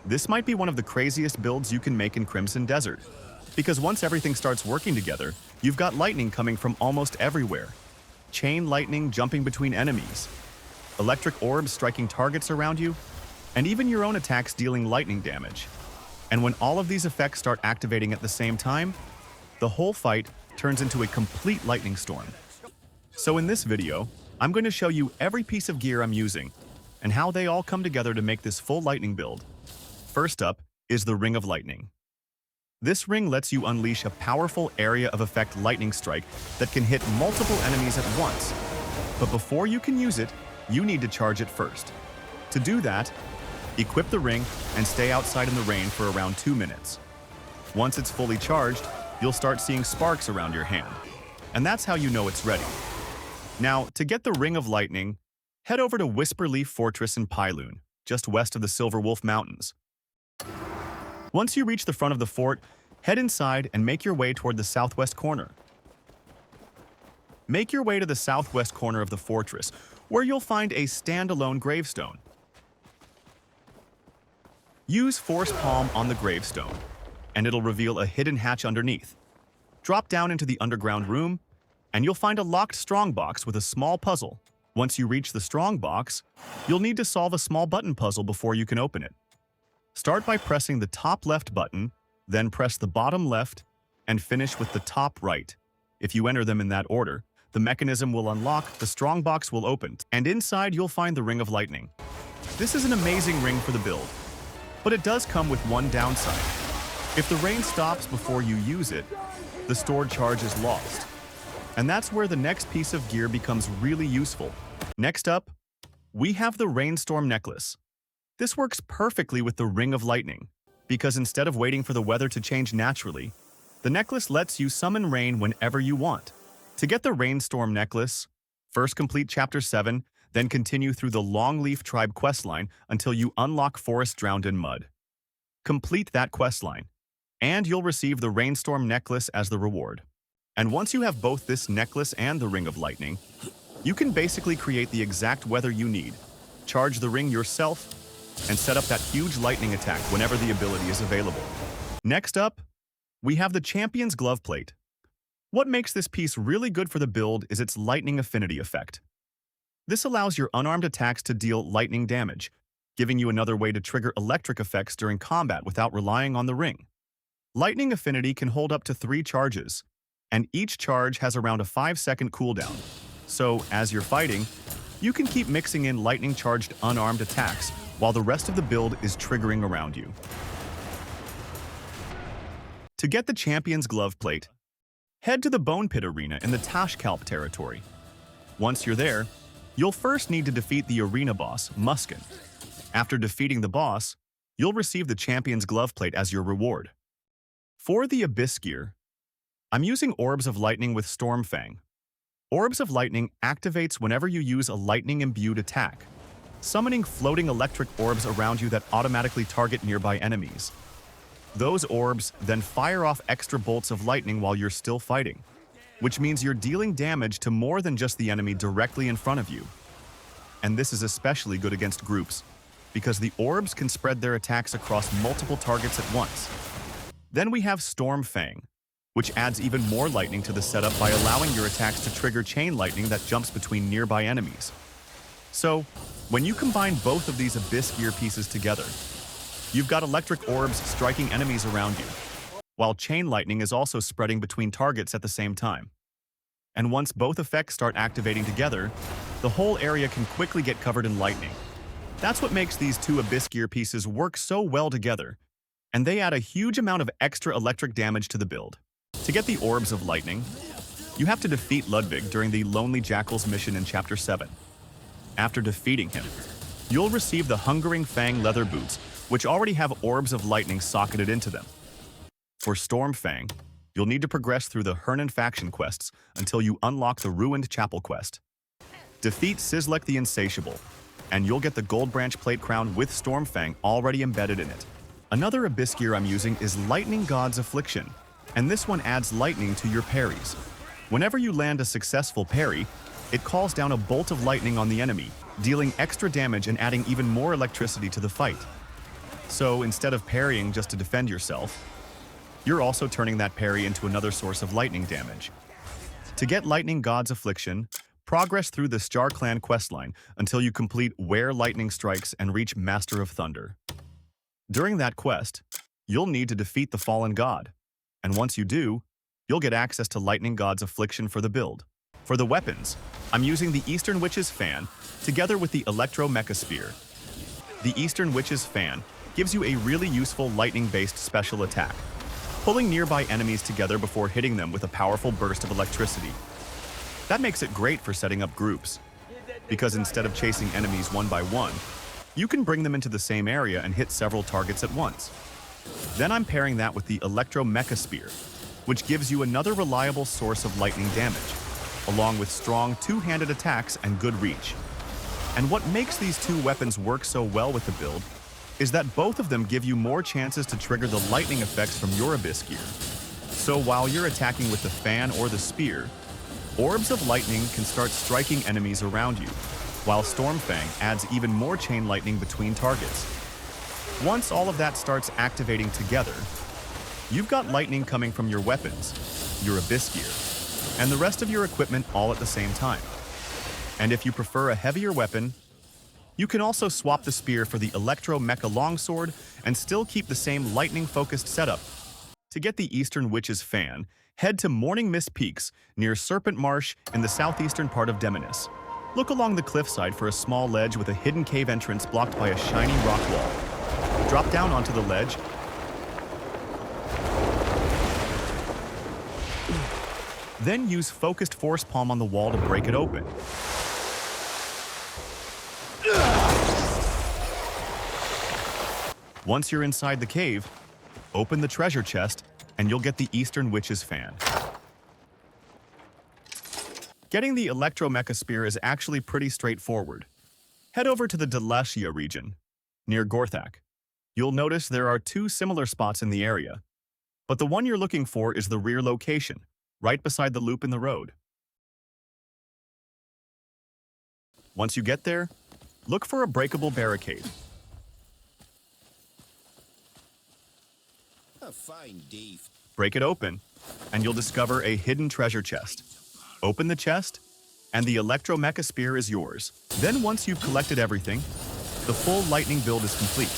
This might be one of the craziest builds you can make in Crimson Desert, because once everything starts working together, you've got lightning coming from almost everywhere. Chain lightning jumping between enemies, electric orbs striking targets around you, and even your own attacks dealing lightning damage. And when all of these effects start activating at the same time, the whole fight turns into a complete lightning storm. So in this video, I'm going to show you every piece of gear I'm using and how they all come together to make this full lightning build. First up is the Ring of Lightning. This ring lets you unleash a powerful area of effect lightning strike that can hit multiple enemies at once. But before you can use it, you need to charge it first. To do that, equip the ring and stay outside in the rain for around 2 minutes. Once it's fully charged, you'll start seeing sparks around your hand. And that's how you know it's ready. Now, to get the Ring of Lightning, head over to Whisperleaf Fortress in Pyloon, just west of the Silver Wolf Mountains. Once you reach the front of the fort, head inside and make your way toward the southwest corner. Make your way to the southwest corner of the fortress, where you'll find a standalone gravestone. Use Force Palm on the gravestone, and it'll reveal a hidden hatch underneath. Drop down into the underground room, and you'll find a locked strongbox with a small puzzle. Once you reach the strongbox, you'll need to solve a small button puzzle before you can open it. Start by pressing the top left button, then press the bottom left, and finish with the top right. If you enter them in that order, the mechanism will unlock, the strongbox will open, and inside you'll find the Ring of Lightning. This is an amazing ring for the build, but it does come with one downside. If the rain stops before you use it, the stored charge is lost. And that's where the next piece of gear becomes really useful. Next up, we have the Rainstorm Necklace. This works perfectly with the Ring of Lightning, because instead of waiting for the weather to change naturally, the necklace lets you summon rain whenever you want. To get the Rainstorm Necklace, first complete Chapter 7, then continue through the Longleaf Tribe questline until you unlock Forest Drowned in Mud. Complete that questline, and you'll receive the Rainstorm Necklace as the reward. And once you have both this necklace and the Ring of Lightning, you can basically create the exact weather you need, charge the ring yourself, and set up that huge lightning attack whenever the ability is available. Next up, we have the Champion's Glove Plate. What makes this piece really good for the build is its lightning affinity effect. This allows your unarmed attacks to deal lightning damage, giving you another way to trigger electric effects during combat without relying on the ring. Lightning affinity can hold up to 3 charges, and each charge has around a 5-second cooldown. So, as you're fighting, you can keep mixing in lightning-charged unarmed attacks while the rest of the build is triggering around you. To get the Champion's Glove Plate, head to the Bone Pit Arena in the Tashkalp territory. Once you're there, you'll first need to defeat the arena boss, Muskin. After defeating the boss, you'll receive the Champion's Glove Plate as your reward. For the Abyss gear, I'm using Orbs of Lightning with Storm Fang. Orbs of Lightning activates whenever you use a lightning-imbued attack, summoning floating electric orbs around you that automatically target nearby enemies. Those orbs then fire off extra bolts of lightning while you're still fighting, which means you're dealing damage to more than just the enemy directly in front of you. And this is especially good against groups, because the orbs can spread their attacks across multiple targets at once. Then we have Storm Fang, which adds even more lightning to the setup by allowing your attacks to trigger chain lightning that jumps between nearby enemies. So, when you combine both of these Abyss gear pieces together, you've got electric orbs striking enemies around you, while chain lightning is also spreading between targets at the same time. And once both effects start activating together, the whole area can quickly get covered in lightning. That's what makes these two Abyss gear pieces work so well together, and they add a huge amount of extra electric damage to the build. To get the Orbs of Lightning, you have to defeat Ludwig during the Lonely Jackal's mission in Chapter 7. After defeating him, you'll receive the Hungering Fang leather boots, which already have Orbs of Lightning socketed into them. For Storm Fang, you'll need to progress through the Hernan faction quests until you unlock the Ruined Chapel quest. Defeat Sizzlek the Insatiable, and you'll get the Gold Branch Plate Crown with Storm Fang already embedded in it. Another Abyss gear I'm using is Lightning God's Affliction, and this one adds lightning to your parries. Whenever you land a successful parry, it calls down a bolt of lightning on the enemy, dealing extra damage and adding even more electricity to the fight. So instead of parrying just to defend yourself, you're also turning that parry into another source of lightning damage. To get Lightning God's Affliction, progress through the Star Clan questline until you complete Where Lightning Strikes and reach Master of Thunder. During that quest, you'll need to defeat the fallen god, and once you do, you'll get access to Lightning God's Affliction for the build. For the weapons, I'm using the Eastern Witch's Fan together with the Electro-Mecha Spear. The Eastern Witch's Fan gives you a really useful lightning-based special attack, pulling nearby enemies together before hitting them with a powerful burst of electricity. That makes it great for setting up groups, because instead of chasing enemies one by one, you can bring them into the same area and hit several targets at once. Then I'm pairing that with the Electro-Mecha Spear, which gives you another reliable source of lightning damage, along with strong two-handed attacks and good reach. And what makes these two weapons work so well with the build is that both of them give you more chances to trigger the lightning effects from your Abyss gear. So while you're attacking with the fan or the spear, Orbs of Lightning can start striking enemies around you, while Storm Fang adds even more chain lightning between targets. Once all of that starts activating together, you've got lightning coming from your weapons, your Abyss gear, and the rest of your equipment all at the same time. And if you prefer a heavier weapon, you can also swap the spear for the Electro-Mecha Longsword and still keep the same lightning-focused setup. To get the Eastern Witch's Fan, head to Morning Mist Peaks near Serpent Marsh in the southeastern part of Demonis. Look along the cliffside for a small ledge with a hidden cave entrance blocked by a shiny rock wall. Drop down onto the ledge. Then use focused Force Palm on the wall to break it open. Once you're inside the cave, open the treasure chest and you'll get the Eastern Witch's Fan. Getting the Electro-Mecha Spear is actually pretty straightforward. Head over to the Delacia region, near Gorthak. You'll notice there are two similar spots in the area, but the one you're looking for is the rear location, right beside the loop in the road. Once you get there, look for a breakable barricade. A fine day. Break it open, and you'll discover a hidden treasure chest. Open the chest, and the Electro-Mecha Spear is yours. Then once you've collected everything, the full lightning build is complete.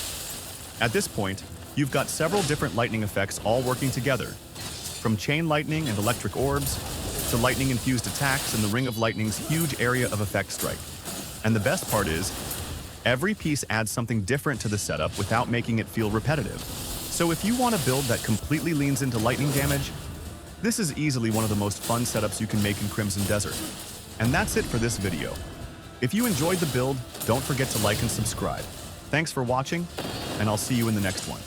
At this point, you've got several different lightning effects all working together, from chain lightning and electric orbs, to lightning-infused attacks and the Ring of Lightning's huge area of effect strike. And the best part is, every piece adds something different to the setup without making it feel repetitive. So if you want a build that completely leans into lightning damage, this is easily one of the most fun setups you can make in Crimson Desert. And that's it for this video. If you enjoyed the build, don't forget to like and subscribe. Thanks for watching, and I'll see you in the next one.